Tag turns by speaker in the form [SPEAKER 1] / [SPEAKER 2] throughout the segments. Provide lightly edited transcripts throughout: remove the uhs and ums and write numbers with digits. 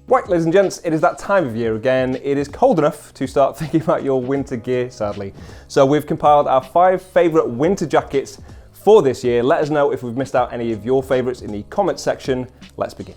[SPEAKER 1] Right, ladies and gents, it is that time of year again. It is cold enough to start thinking about your winter gear, sadly. So we've compiled our 5 favourite winter jackets for this year. Let us know if we've missed out any of your favourites in the comments section. Let's begin.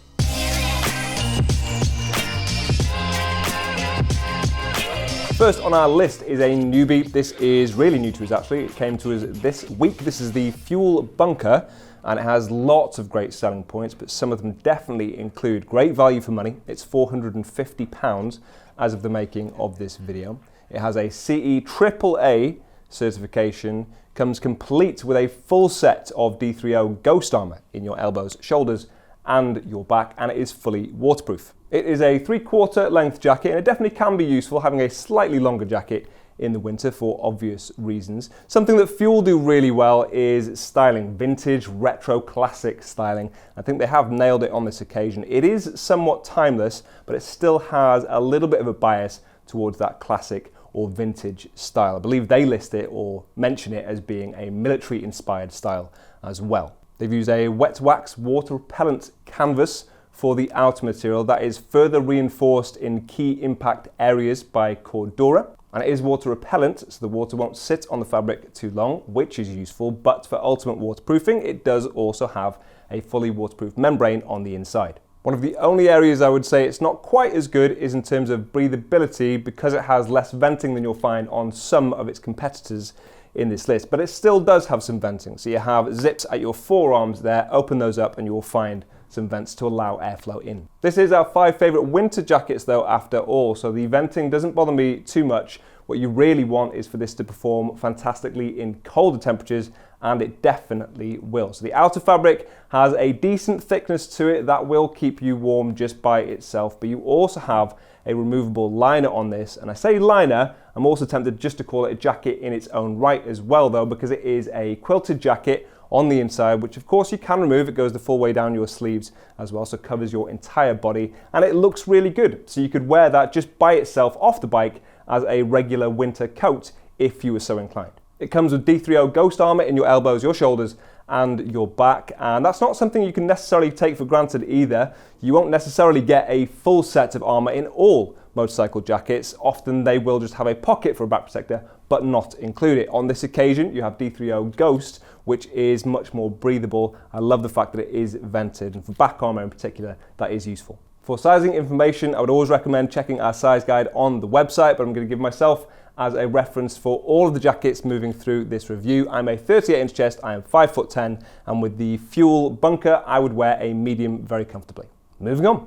[SPEAKER 1] First on our list is a newbie. This is really new to us actually. It came to us this week. This is the Fuel Bunker, and it has lots of great selling points, but some of them definitely include great value for money. It's £450 as of the making of this video. It has a CE AAA certification, comes complete with a full set of D30 Ghost armor in your elbows, shoulders, and your back, and it is fully waterproof. It is a 3/4 length jacket, and it definitely can be useful having a slightly longer jacket in the winter for obvious reasons. Something that Fuel do really well is styling, vintage, retro, classic styling. I think they have nailed it on this occasion. It is somewhat timeless, but it still has a little bit of a bias towards that classic or vintage style. I believe they list it or mention it as being a military inspired style as well. They've used a wet wax water repellent canvas for the outer material that is further reinforced in key impact areas by Cordura. And it is water repellent, so the water won't sit on the fabric too long, which is useful, but for ultimate waterproofing, it does also have a fully waterproof membrane on the inside. One of the only areas I would say it's not quite as good is in terms of breathability, because it has less venting than you'll find on some of its competitors in this list, but it still does have some venting. So you have zips at your forearms there, open those up and you will find some vents to allow airflow in. This is our 5 favourite winter jackets though after all, so the venting doesn't bother me too much. What you really want is for this to perform fantastically in colder temperatures, and it definitely will. So the outer fabric has a decent thickness to it that will keep you warm just by itself, but you also have a removable liner on this, and I say liner, I'm also tempted just to call it a jacket in its own right as well though, because it is a quilted jacket on the inside, which of course you can remove. It goes the full way down your sleeves as well, so covers your entire body, and it looks really good. So you could wear that just by itself off the bike as a regular winter coat if you were so inclined. It comes with D30 Ghost armor in your elbows, your shoulders, and your back, and that's not something you can necessarily take for granted either. You won't necessarily get a full set of armor in all motorcycle jackets. Often they will just have a pocket for a back protector, but not include it. On this occasion, you have D30 Ghost, which is much more breathable. I love the fact that it is vented, and for back armor in particular, that is useful. For sizing information, I would always recommend checking our size guide on the website, but I'm going to give myself as a reference for all of the jackets moving through this review. I'm a 38-inch chest, I am 5'10", and with the Fuel Bunker, I would wear a medium very comfortably. Moving on.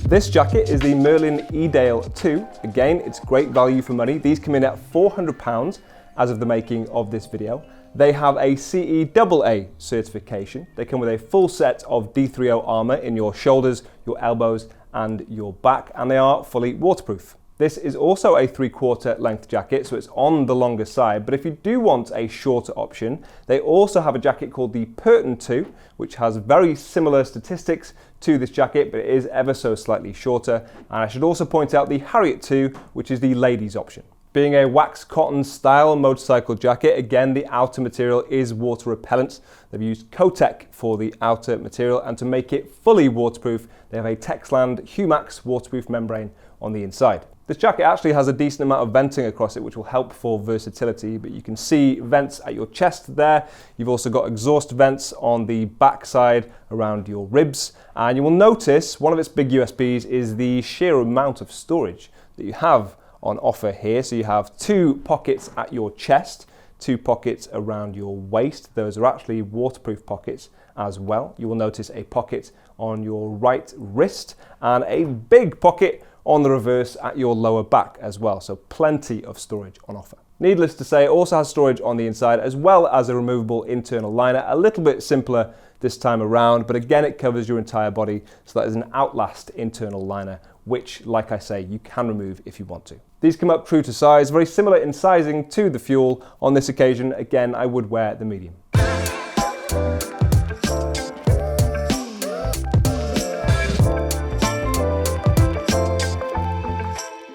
[SPEAKER 1] This jacket is the MERLIN EDALE 2. Again, it's great value for money. These come in at £400 as of the making of this video. They have a CE AA certification. They come with a full set of D30 armor in your shoulders, your elbows, and your back, and they are fully waterproof. This is also a 3/4 length jacket, so it's on the longer side, but if you do want a shorter option, they also have a jacket called the PERTON 2, which has very similar statistics to this jacket, but it is ever so slightly shorter. And I should also point out the HARRIET 2, which is the ladies option. Being a wax cotton style motorcycle jacket, again, the outer material is water repellent. They've used Kotek for the outer material, and to make it fully waterproof, they have a Texland Humax waterproof membrane on the inside. This jacket actually has a decent amount of venting across it, which will help for versatility, but you can see vents at your chest there. You've also got exhaust vents on the back side around your ribs, and you will notice one of its big USPs is the sheer amount of storage that you have on offer here. So you have 2 pockets at your chest, 2 pockets around your waist. Those are actually waterproof pockets as well. You will notice a pocket on your right wrist and a big pocket on the reverse at your lower back as well. So plenty of storage on offer. Needless to say, it also has storage on the inside as well as a removable internal liner. A little bit simpler this time around, but again, it covers your entire body. So that is an Outlast internal liner, which, like I say, you can remove if you want to. These come up true to size, very similar in sizing to the Fuel. On this occasion, again, I would wear the medium.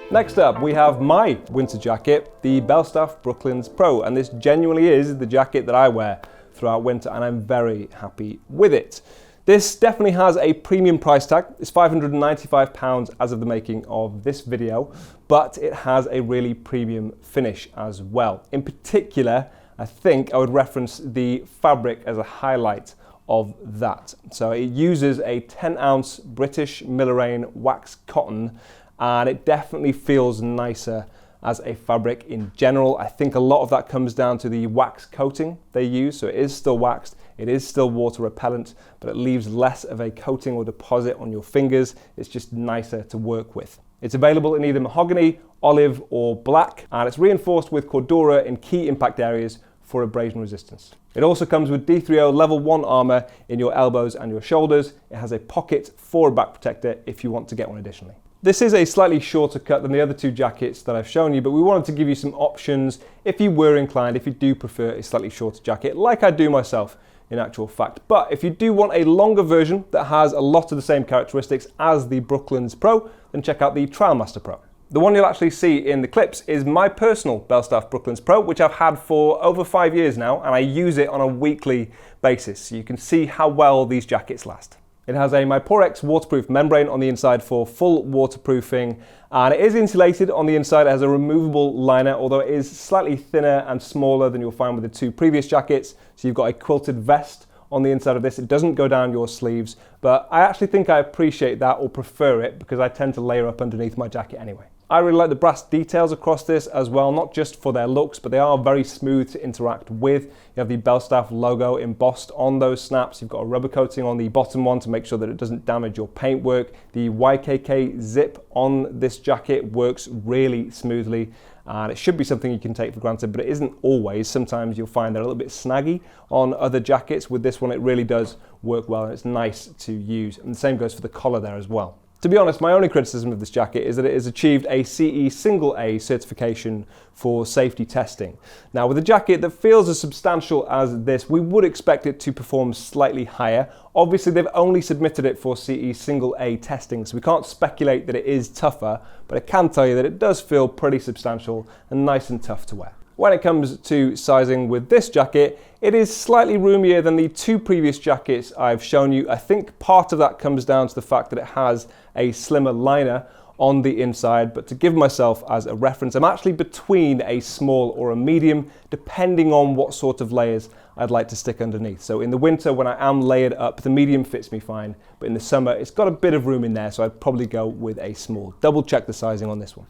[SPEAKER 1] Next up, we have my winter jacket, the BELSTAFF Brooklands Pro, and this genuinely is the jacket that I wear throughout winter, and I'm very happy with it. This definitely has a premium price tag. It's £595 as of the making of this video, but it has a really premium finish as well. In particular, I think I would reference the fabric as a highlight of that. So it uses a 10-ounce British Millerain wax cotton, and it definitely feels nicer as a fabric in general. I think a lot of that comes down to the wax coating they use. So it is still waxed, it is still water repellent, but it leaves less of a coating or deposit on your fingers. It's just nicer to work with. It's available in either mahogany, olive, or black, and it's reinforced with Cordura in key impact areas for abrasion resistance. It also comes with D3O level 1 armor in your elbows and your shoulders. It has a pocket for a back protector if you want to get one additionally. This is a slightly shorter cut than the other two jackets that I've shown you, but we wanted to give you some options if you were inclined, if you do prefer a slightly shorter jacket, like I do myself in actual fact. But if you do want a longer version that has a lot of the same characteristics as the Brooklands Pro, then check out the TRIALMASTER Pro. The one you'll actually see in the clips is my personal BELSTAFF Brooklands Pro, which I've had for over 5 years now, and I use it on a weekly basis. So you can see how well these jackets last. It has a MyPorex waterproof membrane on the inside for full waterproofing, and it is insulated on the inside. It has a removable liner, although it is slightly thinner and smaller than you'll find with the two previous jackets. So you've got a quilted vest on the inside of this. It doesn't go down your sleeves, but I actually think I appreciate that or prefer it because I tend to layer up underneath my jacket anyway. I really like the brass details across this as well, not just for their looks, but they are very smooth to interact with. You have the BELSTAFF logo embossed on those snaps. You've got a rubber coating on the bottom one to make sure that it doesn't damage your paintwork. The YKK zip on this jacket works really smoothly, and it should be something you can take for granted, but it isn't always. Sometimes you'll find they're a little bit snaggy on other jackets. With this one, it really does work well, and it's nice to use. And the same goes for the collar there as well. To be honest, my only criticism of this jacket is that it has achieved a CE single A certification for safety testing. Now, with a jacket that feels as substantial as this, we would expect it to perform slightly higher. Obviously, they've only submitted it for CE single A testing, so we can't speculate that it is tougher, but I can tell you that it does feel pretty substantial and nice and tough to wear. When it comes to sizing with this jacket, it is slightly roomier than the two previous jackets I've shown you. I think part of that comes down to the fact that it has a slimmer liner on the inside, but to give myself as a reference, I'm actually between a small or a medium, depending on what sort of layers I'd like to stick underneath. So in the winter, when I am layered up, the medium fits me fine, but in the summer, it's got a bit of room in there, so I'd probably go with a small. Double check the sizing on this one.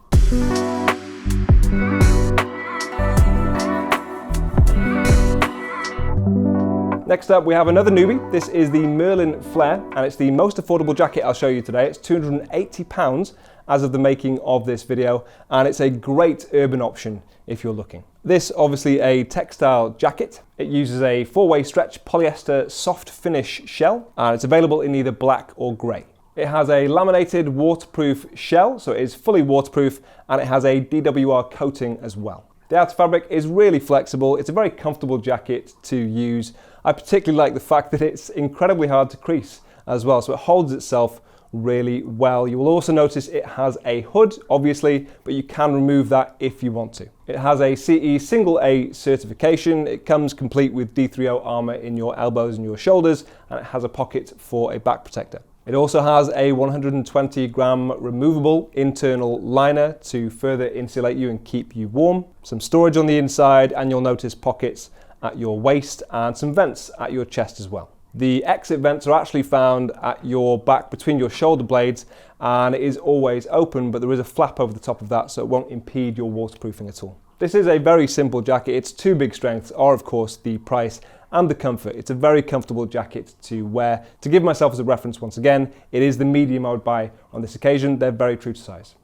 [SPEAKER 1] Next up, we have another newbie. This is the MERLIN Flare, and it's the most affordable jacket I'll show you today. It's £280 as of the making of this video, and it's a great urban option if you're looking. This obviously a textile jacket. It uses a 4-way stretch polyester soft finish shell, and it's available in either black or grey. It has a laminated waterproof shell, so it is fully waterproof, and it has a DWR coating as well. The outer fabric is really flexible. It's a very comfortable jacket to use. I particularly like the fact that it's incredibly hard to crease as well, so it holds itself really well. You will also notice it has a hood, obviously, but you can remove that if you want to. It has a CE single A certification. It comes complete with D3O armor in your elbows and your shoulders, and it has a pocket for a back protector. It also has a 120 gram removable internal liner to further insulate you and keep you warm. Some storage on the inside, and you'll notice pockets at your waist and some vents at your chest as well. The exit vents are actually found at your back between your shoulder blades, and it is always open, but there is a flap over the top of that so it won't impede your waterproofing at all. This is a very simple jacket. Its two big strengths are, of course, the price and the comfort. It's a very comfortable jacket to wear. To give myself as a reference once again, it is the medium I would buy on this occasion. They're very true to size.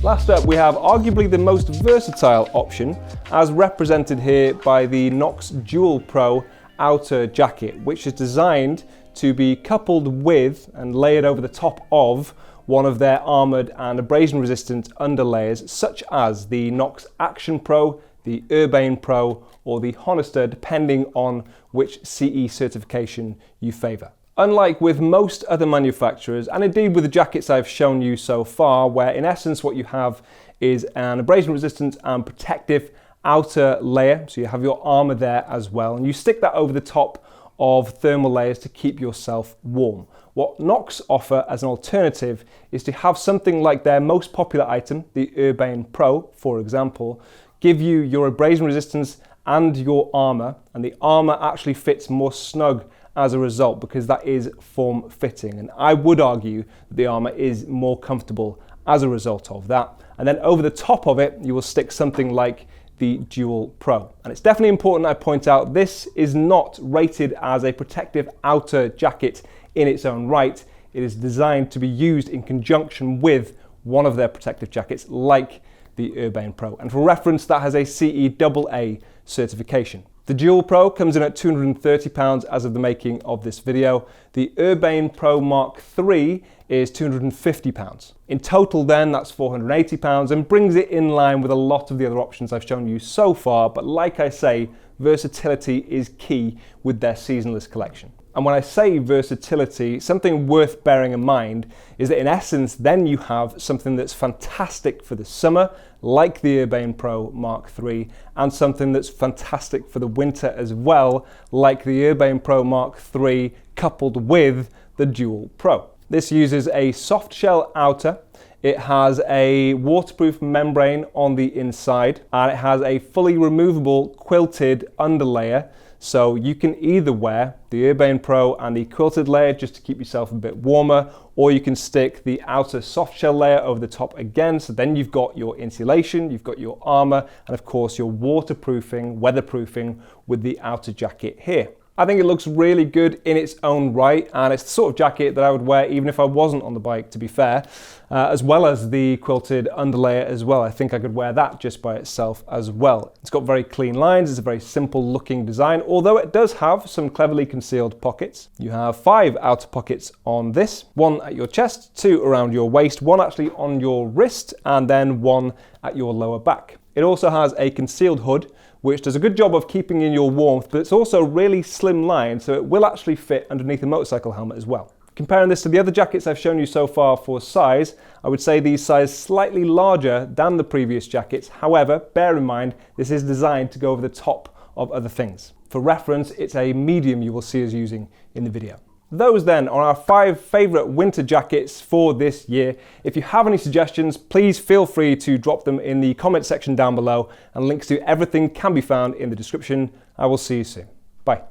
[SPEAKER 1] Last up, we have arguably the most versatile option, as represented here by the KNOX Dual Pro outer jacket, which is designed to be coupled with and layered over the top of one of their armoured and abrasion-resistant underlayers, such as the KNOX Action Pro, the URBANE Pro, or the Honister, depending on which CE certification you favour. Unlike with most other manufacturers, and indeed with the jackets I've shown you so far, where in essence what you have is an abrasion resistant and protective outer layer, so you have your armor there as well, and you stick that over the top of thermal layers to keep yourself warm. What KNOX offer as an alternative is to have something like their most popular item, the URBANE Pro, for example, give you your abrasion resistance and your armor, and the armor actually fits more snug as a result because that is form fitting, and I would argue that the armor is more comfortable as a result of that. And then over the top of it you will stick something like the Dual Pro. And it's definitely important I point out this is not rated as a protective outer jacket in its own right. It is designed to be used in conjunction with one of their protective jackets like the URBANE Pro, and for reference that has a CE AA certification. The Dual Pro comes in at £230 as of the making of this video. The URBANE Pro Mark III is £250. In total then that's £480 and brings it in line with a lot of the other options I've shown you so far, but like I say, versatility is key with their seasonless collection. And when I say versatility, something worth bearing in mind is that in essence then you have something that's fantastic for the summer, like the URBANE Pro Mark III, and something that's fantastic for the winter as well, like the URBANE Pro Mark III coupled with the Dual Pro. This uses a soft shell outer, it has a waterproof membrane on the inside, and it has a fully removable quilted underlayer. So you can either wear the URBANE Pro and the quilted layer just to keep yourself a bit warmer, or you can stick the outer soft shell layer over the top again, so then you've got your insulation, you've got your armor, and of course your waterproofing, weatherproofing with the outer jacket here. I think it looks really good in its own right, and it's the sort of jacket that I would wear even if I wasn't on the bike, to be fair, as well as the quilted underlayer as well. I think I could wear that just by itself as well. It's got very clean lines, it's a very simple looking design, although it does have some cleverly concealed pockets. You have 5 outer pockets on this, 1 at your chest, 2 around your waist, 1 actually on your wrist, and then 1 at your lower back. It also has a concealed hood, which does a good job of keeping in your warmth, but it's also really slim lined, so it will actually fit underneath a motorcycle helmet as well. Comparing this to the other jackets I've shown you so far for size, I would say these size slightly larger than the previous jackets. However, bear in mind, this is designed to go over the top of other things. For reference, it's a medium you will see us using in the video. Those then are our 5 favourite winter jackets for this year. If you have any suggestions, please feel free to drop them in the comment section down below, and links to everything can be found in the description. I will see you soon. Bye.